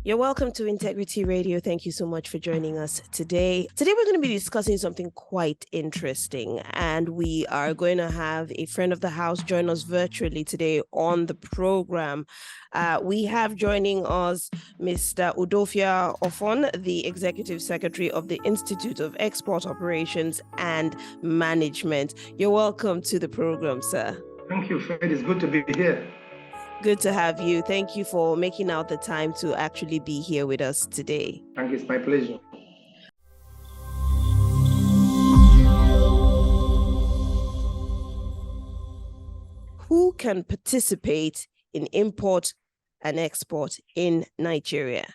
You're welcome to Integrity Radio. Thank you so much for joining us today. Today, we're going to be discussing something quite interesting, and we are going to have a friend of the house join us virtually today on the program. We have joining us Mr. Udofia Ofon, the Executive Secretary of the Institute of Export Operations and Management. You're welcome to the program, sir. Thank you, Fred. It's good to be here. Good to have you. Thank you for making out the time to actually be here with us today. Thank you. It's my pleasure. Who can participate in import and export in Nigeria?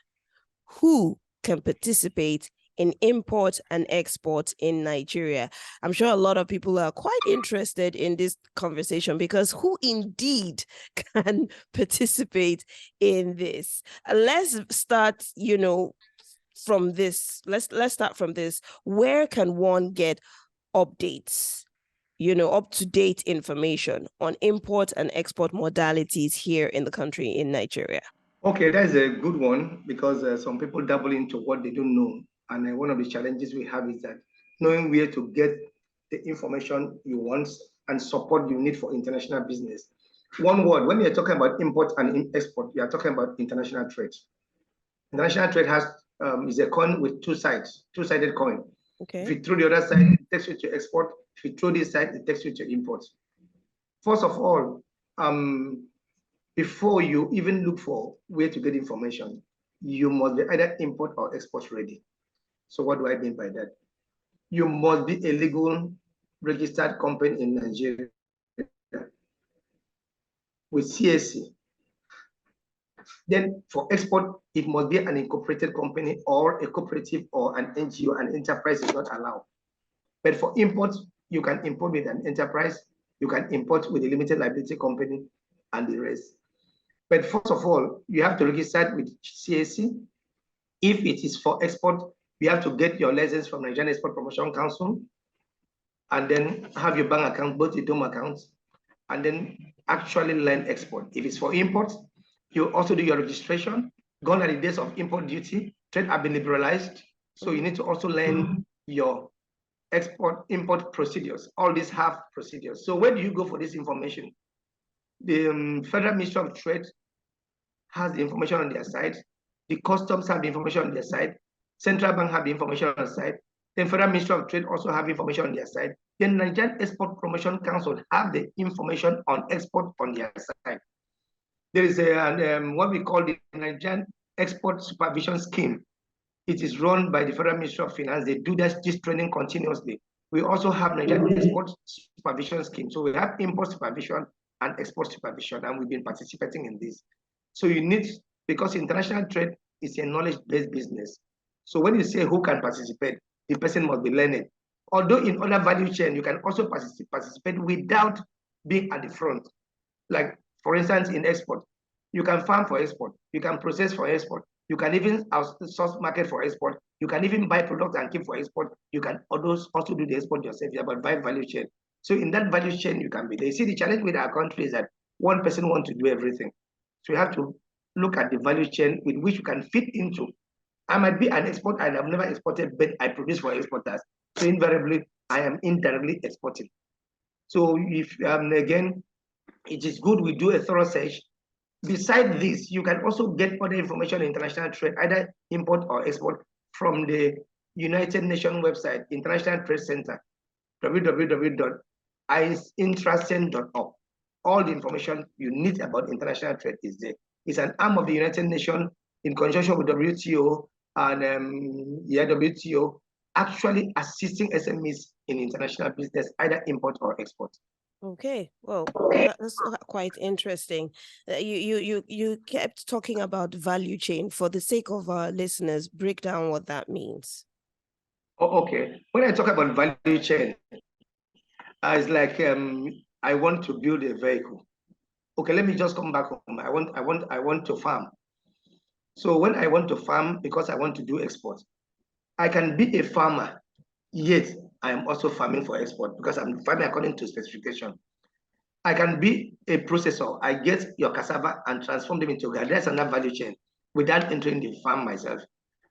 Who can participate in import and export in Nigeria? I'm sure a lot of people are quite interested in this conversation because who indeed can participate in this? Let's start, from this. Let's start from this. Where can one get updates, up-to-date information on import and export modalities here in the country, in Nigeria? Okay, that's a good one because some people dabble into what they don't know. And one of the challenges we have is that knowing where to get the information you want and support you need for international business. One word, when you're talking about import and export, you are talking about international trade. International trade is a coin with two sides, two-sided coin. Okay. If you throw the other side, it takes you to export. If you throw this side, it takes you to import. First of all, before you even look for where to get information, you must be either import or export ready. So what do I mean by that? You must be a legal registered company in Nigeria with CAC. Then for export, it must be an incorporated company or a cooperative or an NGO. An enterprise is not allowed. But for import, you can import with an enterprise, you can import with a limited liability company and the rest. But first of all, you have to register with CAC. If it is for export, you have to get your license from Nigerian Export Promotion Council and then have your bank account, both the dome accounts, and then actually learn export. If it's for import, you also do your registration. Gone are the days of import duty. Trade have been liberalized. So you need to also learn your import procedures. All these have procedures. So where do you go for this information? The Federal Ministry of Trade has the information on their side. The customs have the information on their side. Central Bank have the information on their side. Then Federal Ministry of Trade also have information on their side. Then Nigerian Export Promotion Council have the information on export on their side. There is what we call the Nigerian Export Supervision Scheme. It is run by the Federal Ministry of Finance. They do this training continuously. We also have Nigerian Export Supervision Scheme. So we have import supervision and export supervision, and we've been participating in this. So you need, because international trade is a knowledge-based business. So when you say who can participate, the person must be learning. Although in other value chain, you can also participate without being at the front. Like, for instance, in export, you can farm for export, you can process for export, you can even outsource market for export, you can even buy products and keep for export, you can also do the export yourself, you have buy value chain. So in that value chain, you can be there. You see, the challenge with our country is that one person wants to do everything. So you have to look at the value chain with which you can fit into. I might be an exporter and I've never exported, but I produce for exporters. So invariably, I am indirectly exporting. So if, again, it is good we do a thorough search. Besides this, you can also get other information in international trade, either import or export, from the United Nations website, International Trade Center, www.intracen.org. All the information you need about international trade is there. It's an arm of the United Nations in conjunction with WTO and WTO, actually assisting SMEs in international business, either import or export. Okay, well, that's quite interesting. You kept talking about value chain. For the sake of our listeners, break down what that means. Oh, okay. When I talk about value chain, it's like I want to build a vehicle. Okay, let me just come back home. I want to farm. So when I want to farm, because I want to do export, I can be a farmer, yet I am also farming for export because I'm farming according to specification. I can be a processor. I get your cassava and transform them into gas. That's another value chain. without entering the farm myself.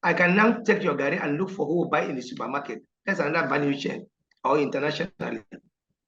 I can now take your garri and look for who will buy in the supermarket. That's another value chain, or internationally.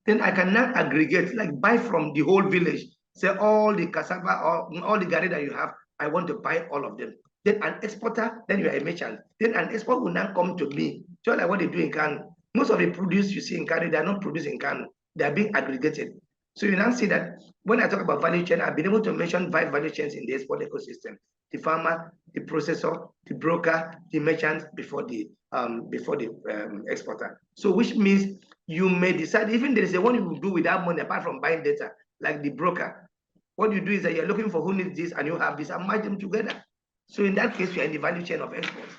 Then I can now aggregate, like buy from the whole village. Say all the cassava or all the garri that you have, I want to buy all of them. Then an exporter, then you are a merchant. Then an export will now come to me, just like what they do in Kano. Most of the produce you see in Kano, they are not produced in Kano. They are being aggregated. So you now see that when I talk about value chain, I've been able to mention 5 value chains in the export ecosystem: the farmer, the processor, the broker, the merchant, before the exporter. So which means you may decide, even there is a one you will do without money apart from buying data, like the broker. What you do is that you're looking for who needs this and you have this and merge them together. So in that case, you're in the value chain of exports.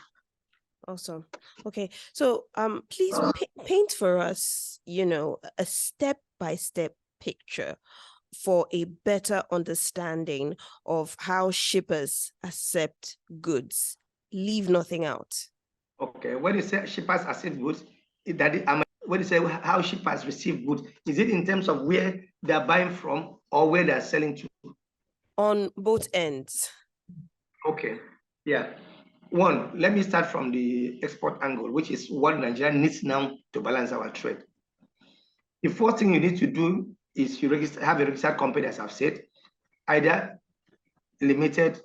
Awesome. Okay. So please paint for us, a step-by-step picture for a better understanding of how shippers accept goods. Leave nothing out. Okay. When you say shippers accept goods, when you say how shippers receive goods, is it in terms of where they're buying from or where they're selling to? On both ends. Okay. Yeah. One, let me start from the export angle, which is what Nigeria needs now to balance our trade. The first thing you need to do is you have a registered company, as I've said, either limited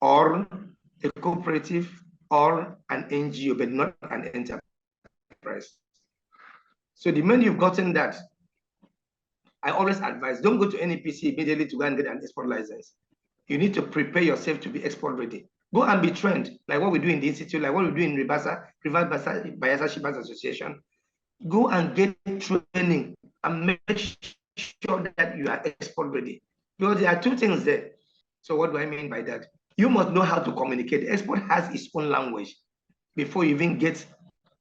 or a cooperative or an NGO, but not an enterprise. So the moment you've gotten that, I always advise, don't go to NEPC immediately to go and get an export license. You need to prepare yourself to be export ready. Go and be trained, like what we do in the institute, like what we do in Reverse Bayelsa Shippers Association. Go and get training and make sure that you are export ready. Because there are 2 things there. So what do I mean by that? You must know how to communicate. Export has its own language before you even get.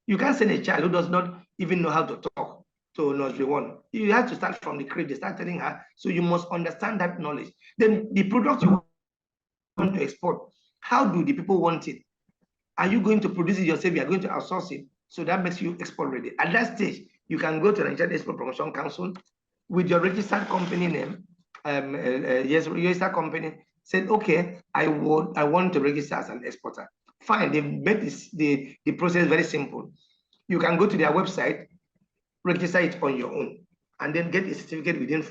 You can't send a child who does not even know how to talk to nursery 1. You have to start from the crib. They start telling her. So you must understand that knowledge. Then the product you want to export, how do the people want it? Are you going to produce it yourself? You are going to outsource it. So that makes you export ready. At that stage, you can go to the Nigerian Export Promotion Council with your registered company name. Yes, registered company. Said, okay, I want to register as an exporter. Fine, they've made the process very simple. You can go to their website, register it on your own, and then get a certificate within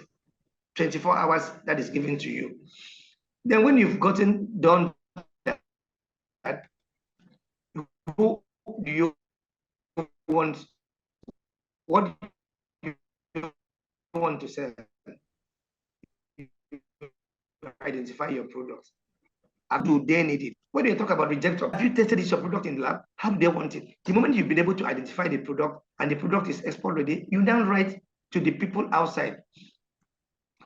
24 hours that is given to you. Then when you've gotten done that, who do you want? What do you want to sell? Identify your products. How do they need it? When you talk about rejector, have you tested your product in the lab? How do they want it? The moment you've been able to identify the product and the product is export ready, you now write to the people outside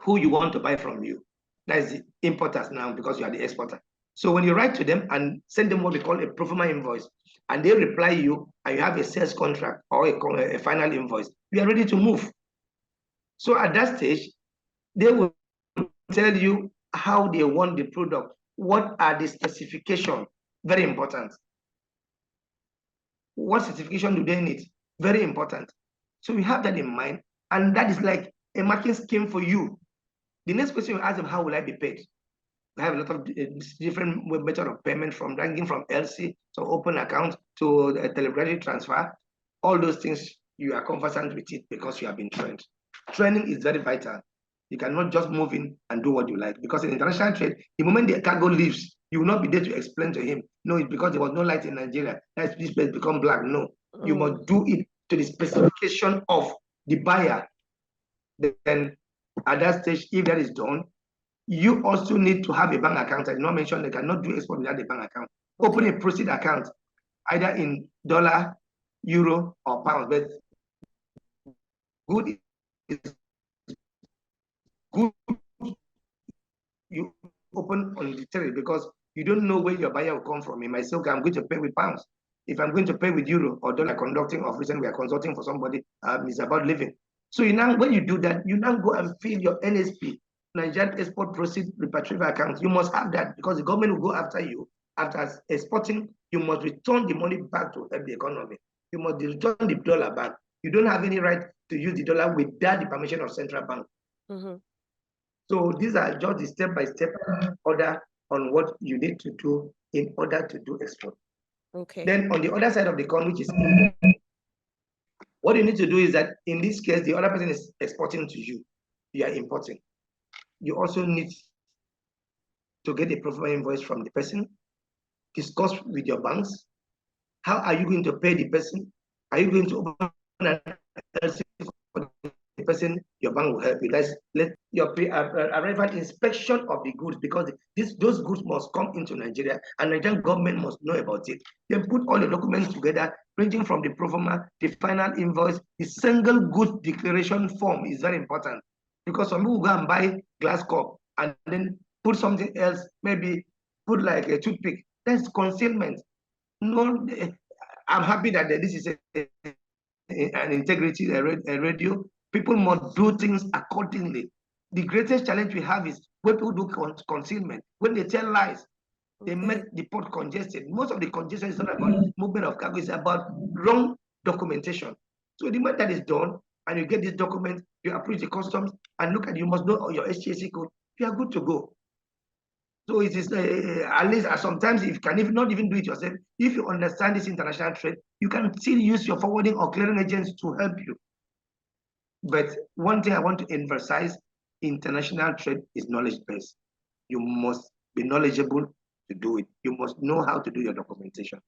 who you want to buy from you. That is the importers now, because you are the exporter. So when you write to them and send them what we call a pro forma invoice, and they reply you, and you have a sales contract or a final invoice, you are ready to move. So at that stage, they will tell you how they want the product. What are the specifications? Very important. What certification do they need? Very important. So we have that in mind, and that is like a marketing scheme for you. The next question you ask them, how will I be paid? We have a lot of different method of payment, from ranging from LC to open account to a telegraphic transfer. All those things, you are conversant with it because you have been trained. Training is very vital. You cannot just move in and do what you like, because in international trade, the moment the cargo leaves, you will not be there to explain to him, no, it's because there was no light in Nigeria, that's this place become black. No, you must do it to the specification of the buyer. Then at that stage, if that is done, you also need to have a bank account. I did not mention they cannot do export without a bank account. Okay. Open a proceed account, either in dollar, euro, or pounds. But good is good. You open on the trade, because you don't know where your buyer will come from. He might say, okay, I'm going to pay with pounds. If I'm going to pay with euro or dollar, conducting of reason, we are consulting for somebody, it's about living. So you now, when you do that, you now go and fill your NSP, Nigerian Export Proceed Repatriation Account. You must have that, because the government will go after you. After exporting, you must return the money back to help the economy. You must return the dollar back. You don't have any right to use the dollar without the permission of central bank. So these are just the step-by-step order on what you need to do in order to do export. Okay. Then on the other side of the coin, which is what you need to do is that in this case, the other person is exporting to you. You are importing. You also need to get a profile invoice from the person, discuss with your banks. How are you going to pay the person? Are you going to open an LLC for the person? Your bank will help you. Let your arrival inspection of the goods, because those goods must come into Nigeria and Nigerian government must know about it. They put all the documents together, ranging from the pro forma, the final invoice, the single good declaration form is very important, because some people go and buy glass cup and then put something else, maybe put like a toothpick. That's concealment. No, I'm happy that this is an integrity radio. People must do things accordingly. The greatest challenge we have is when people do concealment, when they tell lies, they make the port congested. Most of the congestion is not about movement of cargo, it's about wrong documentation. So the moment that is done, and you get this document, you approach the customs and look at, you must know your HTSC code, you are good to go. So it is at least sometimes if you can not even do it yourself, if you understand this international trade, you can still use your forwarding or clearing agents to help you. But one thing I want to emphasize, international trade is knowledge-based. You must be knowledgeable to do it. You must know how to do your documentation.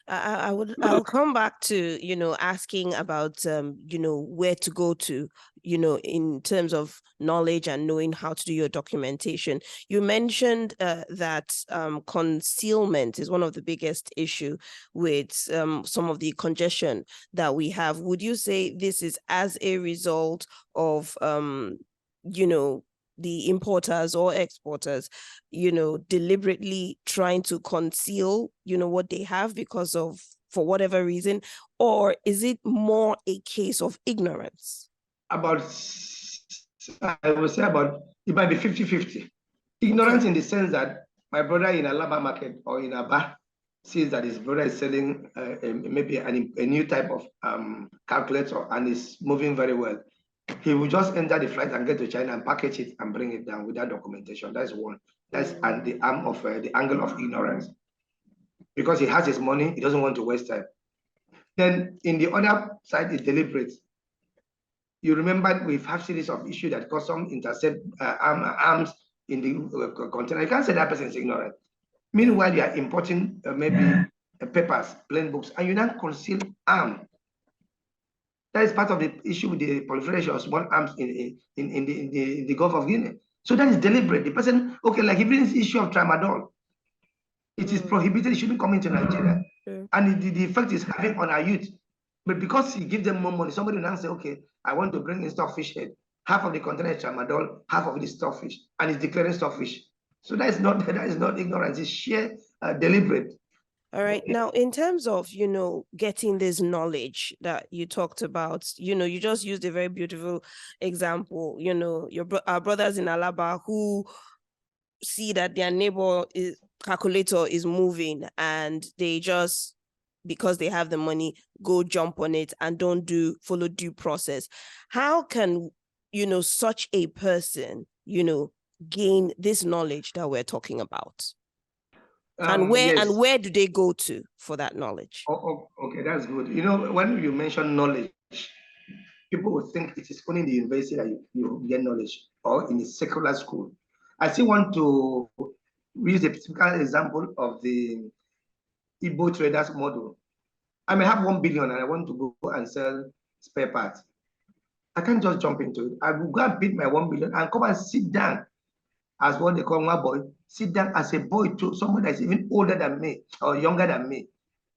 I'll come back to, asking about, where to go to, in terms of knowledge and knowing how to do your documentation. You mentioned that concealment is one of the biggest issue with some of the congestion that we have. Would you say this is as a result of, the importers or exporters, deliberately trying to conceal, what they have for whatever reason, or is it more a case of ignorance? I would say it might be 50-50. Ignorance in the sense that my brother in Alaba market or in Aba sees that his brother is selling maybe a new type of calculator and is moving very well. He will just enter the flight and get to China and package it and bring it down without documentation. That's one. That's at the arm of the angle of ignorance. Because he has his money, he doesn't want to waste time. Then in the other side is deliberate. You remember we've had series of issues that custom intercept arms in the container. You can't say that person is ignorant. Meanwhile, you are importing maybe papers, plain books, and you not conceal arms. That is part of the issue with the proliferation of small arms in the Gulf of Guinea. So that is deliberate. The person, okay, like even this issue of tramadol, it is prohibited, it shouldn't come into Nigeria. And the effect is having on our youth. But because he gives them more money, somebody will now say, okay, I want to bring in stockfish head. Half of the container is tramadol, half of it is stockfish, and it's declaring stockfish. So that is not ignorance, it's sheer deliberate. All right. Now, in terms of, getting this knowledge that you talked about, you just used a very beautiful example, our brothers in Alaba who see that their neighbor calculator is moving and they just, because they have the money, go jump on it and don't follow due process. How can, such a person, gain this knowledge that we're talking about? And where do they go to for that knowledge? Okay, that's good. When you mention knowledge, people would think it is only in the university that you get knowledge or in a secular school. I still want to use a typical example of the Igbo traders model. I may have 1 billion and I want to go and sell spare parts. I can't just jump into it. I will go and bid my 1 billion and come and sit down as what they call my boy, sit down as a boy to someone that's even older than me or younger than me.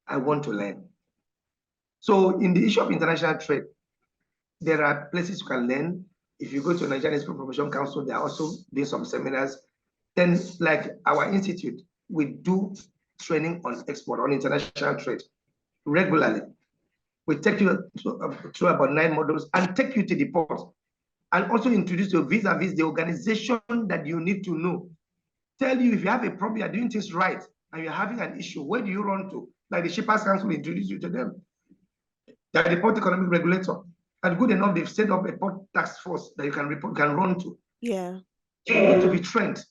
I want to learn. So in the issue of international trade, there are places you can learn. If you go to Nigerian Export Promotion Council, they are also doing some seminars. Then, like our institute, we do training on export, on international trade regularly. We take you through about 9 modules and take you to the port and also introduce you vis-a-vis the organization that you need to know. Tell you if you have a problem, you're doing things right, and you're having an issue, where do you run to? Like the Shippers Council introduce you to them. They're the port economic regulator. And good enough, they've set up a port task force that you can run to. Yeah. So you need to be trained.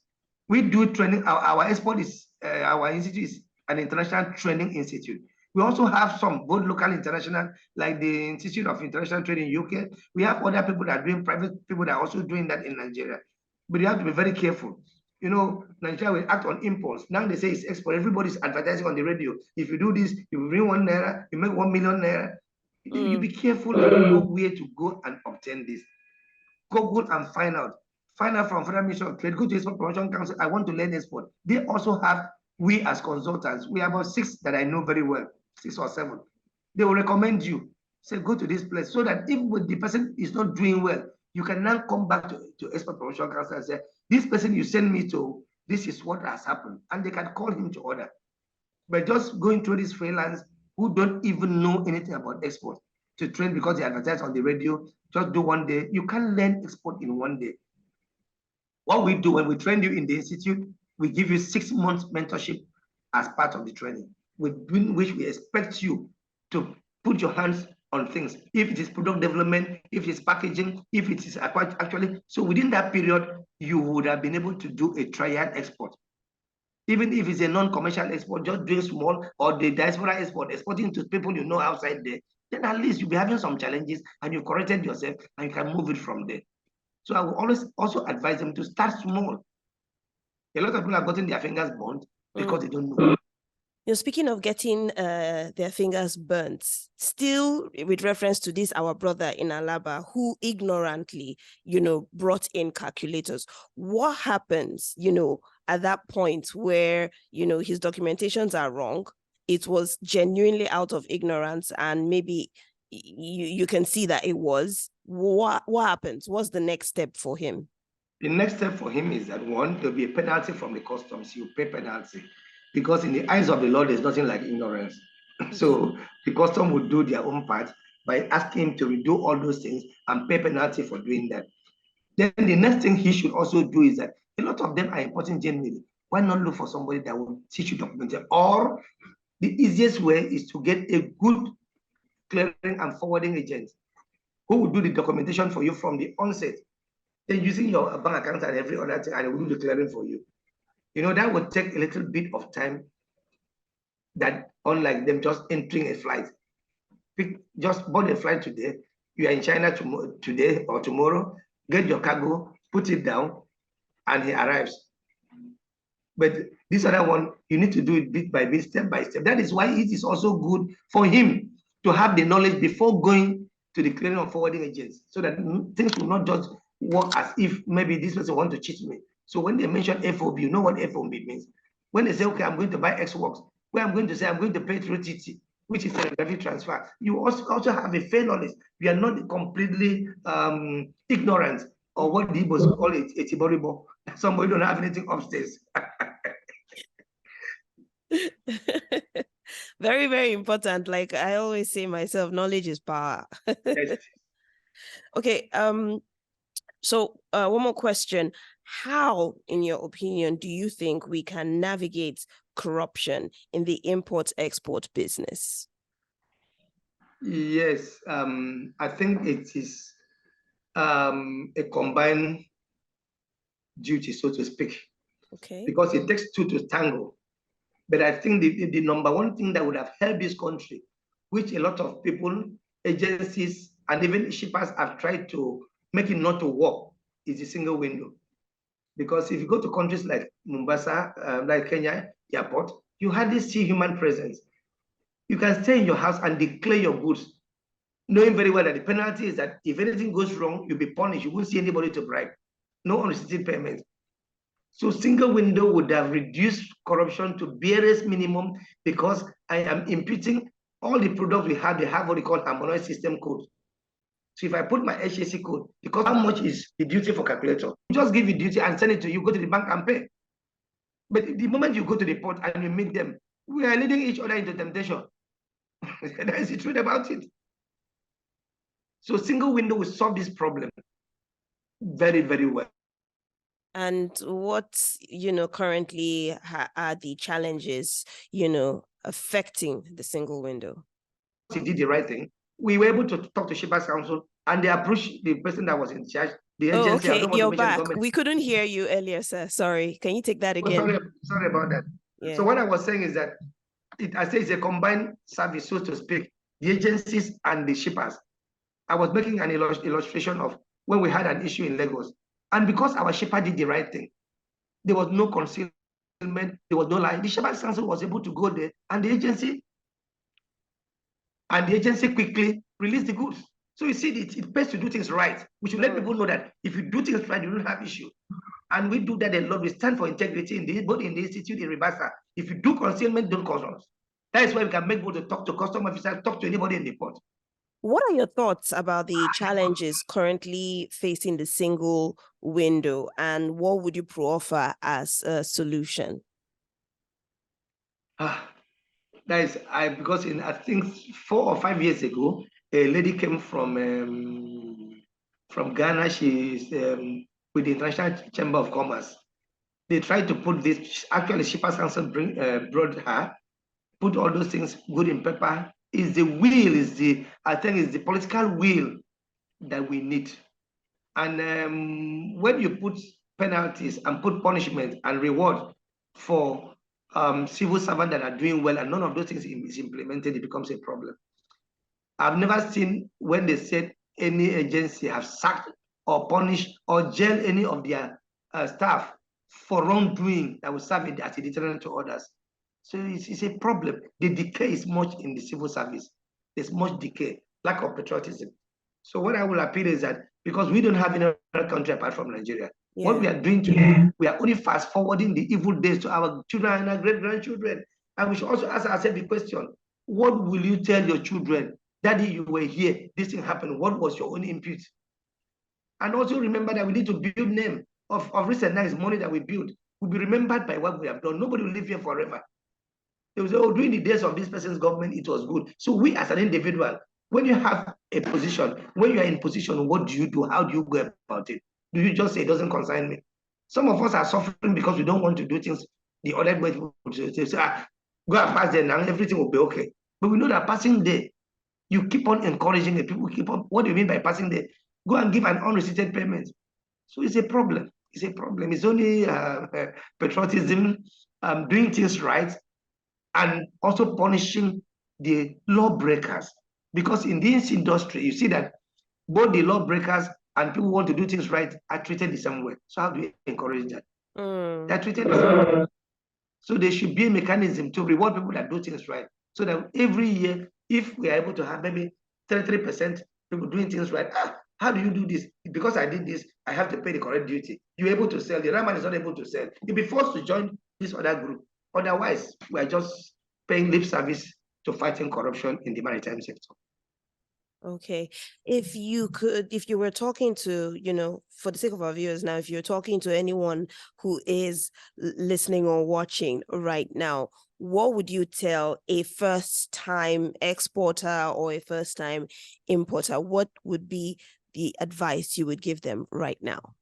We do training. Our export is our institute is an international training institute. We also have some both local international, like the Institute of International Trade in UK. We have other people that are doing private people that are also doing that in Nigeria. But you have to be very careful. You know, Nigeria will act on impulse. Now they say it's export. Everybody's advertising on the radio. If you do this, you bring 1 naira, you make 1 million naira. You be careful and know where to go and obtain this. Google and find out. Find out from Federal Ministry of Trade. Go to Export Promotion Council. I want to learn export. They also have, we as consultants, we have about 6 that I know very well, 6 or 7. They will recommend you. Say, go to this place, so that if the person is not doing well, you can now come back to Export Promotion Council and say, this person you send me to, this is what has happened. And they can call him to order. But just going through this freelance who don't even know anything about export to train because they advertise on the radio, just do 1 day. You can learn export in 1 day. What we do when we train you in the institute, we give you 6 months mentorship as part of the training, within which we expect you to put your hands on things. If it is product development, if it's packaging, if it is actually, so within that period, you would have been able to do a trial export. Even if it's a non-commercial export, just doing small, or the diaspora export, exporting to people you know outside there, then at least you'll be having some challenges and you've corrected yourself and you can move it from there. So I will always also advise them to start small. A lot of people have gotten their fingers burnt because they don't know. You're speaking of getting their fingers burnt, still with reference to this, our brother in Alaba, who ignorantly, brought in calculators. What happens, at that point where, his documentations are wrong? It was genuinely out of ignorance, and maybe you can see that it was. What happens? What's the next step for him? The next step for him is that, 1, there'll be a penalty from the customs. You pay penalty. Because in the eyes of the law, there's nothing like ignorance. So the custom would do their own part by asking him to redo all those things and pay penalty for doing that. Then the next thing he should also do is that a lot of them are importing genuinely. Why not look for somebody that will teach you documentation? Or the easiest way is to get a good clearing and forwarding agent who will do the documentation for you from the onset. Then using your bank account and every other thing, and it will do the clearing for you. That would take a little bit of time, that unlike them just entering a flight. Just board a flight today, you are in China today or tomorrow, get your cargo, put it down, and he arrives. But this other one, you need to do it bit by bit, step by step. That is why it is also good for him to have the knowledge before going to the clearing and forwarding agents, so that things will not just work as if maybe this person wants to cheat me. So when they mention FOB, you know what FOB means. When they say, okay, I'm going to buy X works, where I'm going to say I'm going to pay through TT, which is telegraphic transfer, you also have a fair knowledge. We are not completely ignorant, or what the Igbos call it, a tiboribo. Somebody don't have anything upstairs. Very, very important. Like I always say myself, knowledge is power. Yes. Okay. So one more question. How, in your opinion, do you think we can navigate corruption in the import-export business? Yes, I think it is a combined duty, so to speak. Okay. Because it takes 2 to tango. But I think the number one thing that would have helped this country, which a lot of people, agencies, and even shippers have tried to make it not to work, is a single window. Because if you go to countries like Mombasa, like Kenya airport, you hardly see human presence. You can stay in your house and declare your goods, knowing very well that the penalty is that if anything goes wrong, you'll be punished. You won't see anybody to bribe. No unrestricted payments. So single window would have reduced corruption to barest minimum, because I am imputing all the products we have, they have what they call harmonized system code. So if I put my HAC code, because how much is the duty for calculator? Just give you duty and send it to you, go to the bank and pay. But the moment you go to the port and you meet them, we are leading each other into temptation. That is the truth about it. So single window will solve this problem very, very well. And what, currently are the challenges, affecting the single window? He did the right thing. We were able to talk to Shippers Council, and they approached the person that was in charge, the agency. Oh, okay, you're back. We couldn't hear you earlier, sir. Sorry. Can you take that again? Oh, sorry about that. Yeah. So what I was saying is that I say it's a combined service, so to speak, the agencies and the shippers. I was making an illustration of when we had an issue in Lagos. And because our shipper did the right thing, there was no concealment, there was no lie. The Shippers Council was able to go there, and the agency quickly released the goods. So you see, it pays to do things right. We should let people know that if you do things right, you don't have issue. And we do that a lot. We stand for integrity both in the institute, in Ribasa. If you do concealment, don't cause us. That is why we can make people to talk to customer officers, talk to anybody in the port. What are your thoughts about the challenges currently facing the single window, and what would you offer as a solution? That is, because I think 4 or 5 years ago, a lady came from Ghana. She is with the International Chamber of Commerce. They tried to put this. Actually, Shippers Council brought her, put all those things good in paper. I think it's the political will that we need. And when you put penalties and put punishment and reward for civil servants that are doing well, and none of those things is implemented, it becomes a problem. I've never seen when they said any agency have sacked or punished or jailed any of their staff for wrongdoing that will serve as a deterrent to others. So it's a problem. The decay is much in the civil service. There's much decay, lack of patriotism. So what I will appeal is that because we don't have any other country apart from Nigeria, what we are doing today, we are only fast forwarding the evil days to our children and our great-grandchildren. And we should also ask ourselves the question, what will you tell your children? Daddy, you were here, this thing happened. What was your own input? And also remember that we need to build name of recent nice money that we build will be remembered by what we have done. Nobody will live here forever. They will say, oh, during the days of this person's government, it was good. So we as an individual, when you have a position, when you are in position, what do you do? How do you go about it? Do you just say, it doesn't concern me? Some of us are suffering because we don't want to do things the other way. People say, go and pass there now, everything will be okay. But we know that passing there, you keep on encouraging the people, keep on. What do you mean by passing there? Go and give an unrestricted payment. So it's a problem. It's a problem. It's only patriotism, doing things right, and also punishing the lawbreakers. Because in this industry, you see that both the lawbreakers and people who want to do things right are treated the same way. So how do we encourage that? They're treated the same way. So there should be a mechanism to reward people that do things right. So that every year, if we are able to have maybe 33% people doing things right, how do you do this? Because I did this, I have to pay the correct duty. You're able to sell. The Raman is not able to sell. You'll be forced to join this other group. Otherwise, we are just paying lip service to fighting corruption in the maritime sector. Okay. If you were talking to, for the sake of our viewers now, if you're talking to anyone who is listening or watching right now, what would you tell a first-time exporter or a first-time importer? What would be the advice you would give them right now?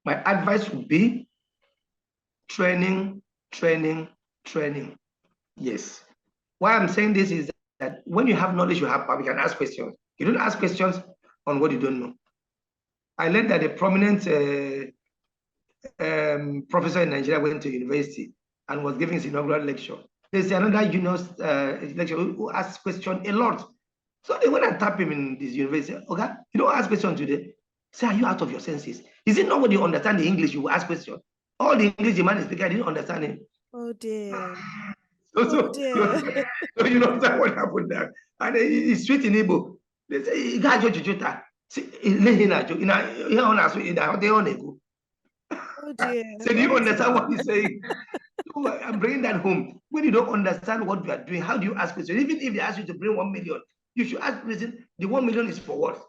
My advice would be training, training, training. Yes. Why I'm saying this is that when you have knowledge, you have power. You can ask questions. You don't ask questions on what you don't know. I learned that a prominent professor in Nigeria went to university and was giving his inaugural lecture. There's another junior lecturer who asked questions a lot. So they went and tapped him in this university. Okay, you don't ask questions today. Say, are you out of your senses? Is it not when you understand the English, you will ask questions? All the English the man is speaking, I didn't understand him. Oh dear. So you know what happened there. And it's sweet in Igbo. They say, oh dear. So do you understand what he's saying? So I'm bringing that home. When you don't understand what you are doing, how do you ask questions? Even if they ask you to bring 1 million, you should ask reason, the 1 million is for what?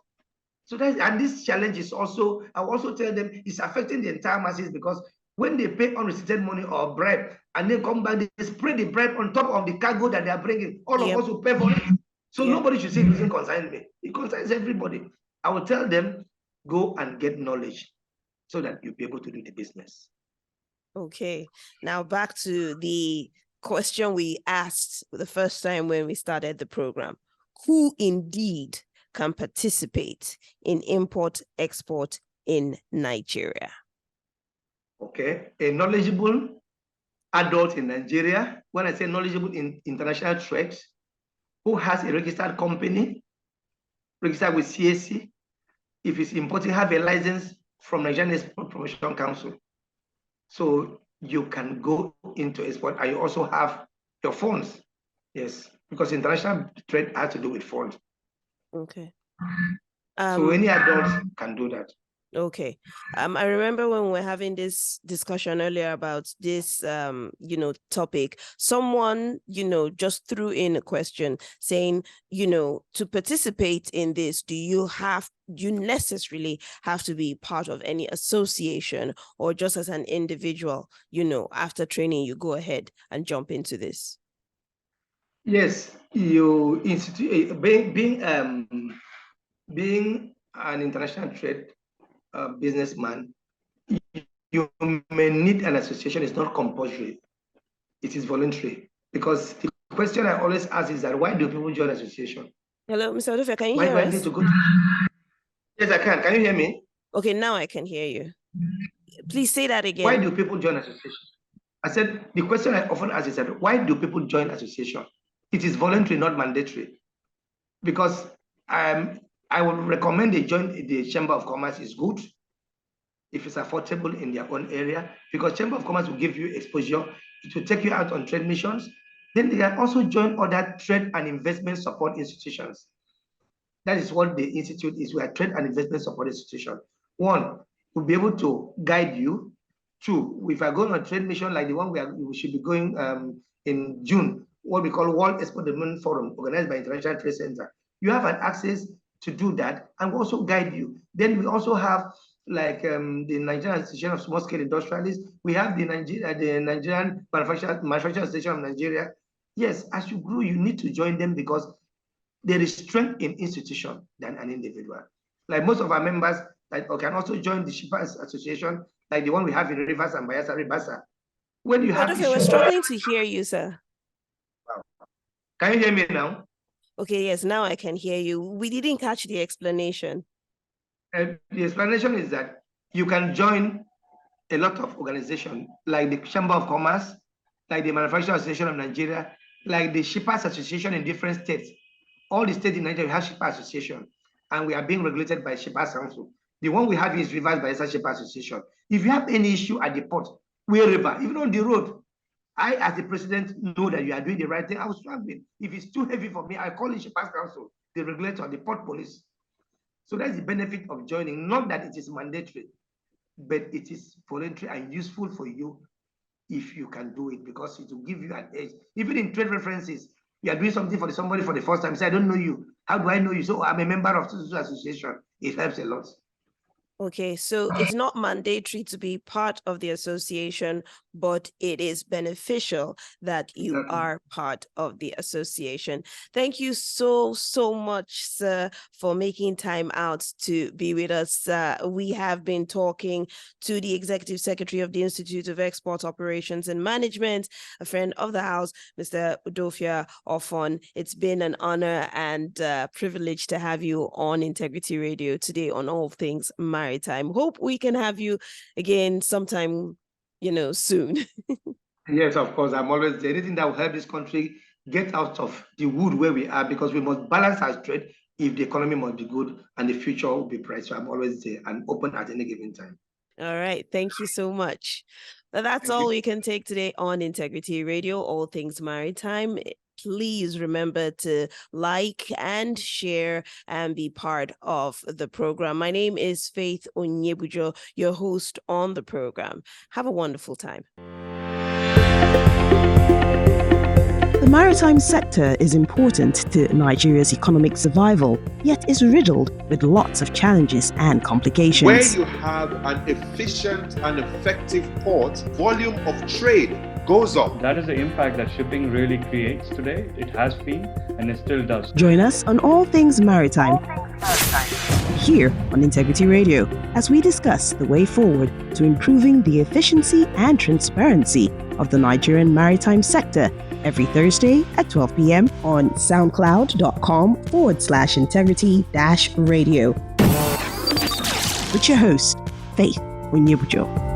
So and this challenge is also, I will also tell them, it's affecting the entire masses, because when they pay unrestricted money or bribe and then come back, they spread the bribe on top of the cargo that they are bringing. All of us will pay for it. So nobody should say it doesn't concern me. It concerns everybody. I will tell them, go and get knowledge so that you'll be able to do the business. Okay. Now back to the question we asked the first time when we started the program. Who indeed can participate in import-export in Nigeria? Okay, a knowledgeable, adult in Nigeria, when I say knowledgeable in international trade, who has a registered company, registered with CAC, if it's importing, have a license from Nigerian Export Promotion Council. So you can go into export and you also have your funds. Yes, because international trade has to do with funds. Okay. So any adults can do that. Okay. I remember when we were having this discussion earlier about this, topic, someone, just threw in a question saying, to participate in this, do you necessarily have to be part of any association, or just as an individual, after training, you go ahead and jump into this? Yes, you institute being an international trade businessman, you may need an association. It's not compulsory. It is voluntary. Because the question I always ask is that why do people join association? Hello, Mr. Udofia, can you Why hear do I us? need to go to... Yes, I can. Can you hear me? Okay, now I can hear you. Please say that again. Why do people join association? I said the question I often ask is that why do people join association? It is voluntary, not mandatory. Because I would recommend they join the Chamber of Commerce. Is good if it's affordable in their own area, because Chamber of Commerce will give you exposure. It will take you out on trade missions. Then they can also join other trade and investment support institutions. That is what the institute is. We are trade and investment support institution. One, will be able to guide you. Two, if I go on a trade mission like the one we should be going in June, what we call World Export Development Forum, organized by International Trade Center, you have an access to do that and we'll also guide you. Then we also have like the Nigerian Association of Small Scale Industrialists. We have the Nigerian Manufacturing Association of Nigeria. Yes, as you grow, you need to join them because there is strength in institution than an individual. Like most of our members can also join the Shippers Association, like the one we have in Rivers and Bayelsa, Ribasa. When you have we're struggling to hear you, sir. Wow. Can you hear me now? Okay, yes, now I can hear you. We didn't catch the explanation. The explanation is that you can join a lot of organizations, like the Chamber of Commerce, like the Manufacturing Association of Nigeria, like the Shippers Association in different states. All the states in Nigeria have Shippers Association, and we are being regulated by Shippers Council. The one we have is Rivers Bayelsa Shippers Association. If you have any issue at the port, wherever, even on the road, I, as the president, know that you are doing the right thing. I was struggling. If it's too heavy for me, I call the Shippers Council, the regulator, the port police. So that's the benefit of joining. Not that it is mandatory, but it is voluntary and useful for you if you can do it, because it will give you an edge. Even in trade references, you are doing something for somebody for the first time. Say, I don't know you. How do I know you? So I'm a member of this association. It helps a lot. Okay, so it's not mandatory to be part of the association, but it is beneficial that you are part of the association. Thank you so much, sir, for making time out to be with us. We have been talking to the Executive Secretary of the Institute of Export Operations and Management, a friend of the house, Mr. Udofia Ofon. It's been an honor and privilege to have you on Integrity Radio today on all things maritime. Hope we can have you again sometime, soon. Yes, of course. I'm always there. Anything that will help this country get out of the wood where we are, because we must balance our trade if the economy must be good and the future will be bright. So I'm always there and open at any given time. All right. Thank you so much. That's all we can take today on Integrity Radio, all things maritime. Please remember to like and share and be part of the program. My name is Faith Onyebujo, your host on the program. Have a wonderful time. The maritime sector is important to Nigeria's economic survival, yet is riddled with lots of challenges and complications. Where you have an efficient and effective port, volume of trade goes up. That is the impact that shipping really creates today. It has been and it still does. Join us on All Things Maritime here on Integrity Radio as we discuss the way forward to improving the efficiency and transparency of the Nigerian maritime sector every Thursday at 12 p.m. on soundcloud.com/integrity-radio. With your host, Faith Onyebujo.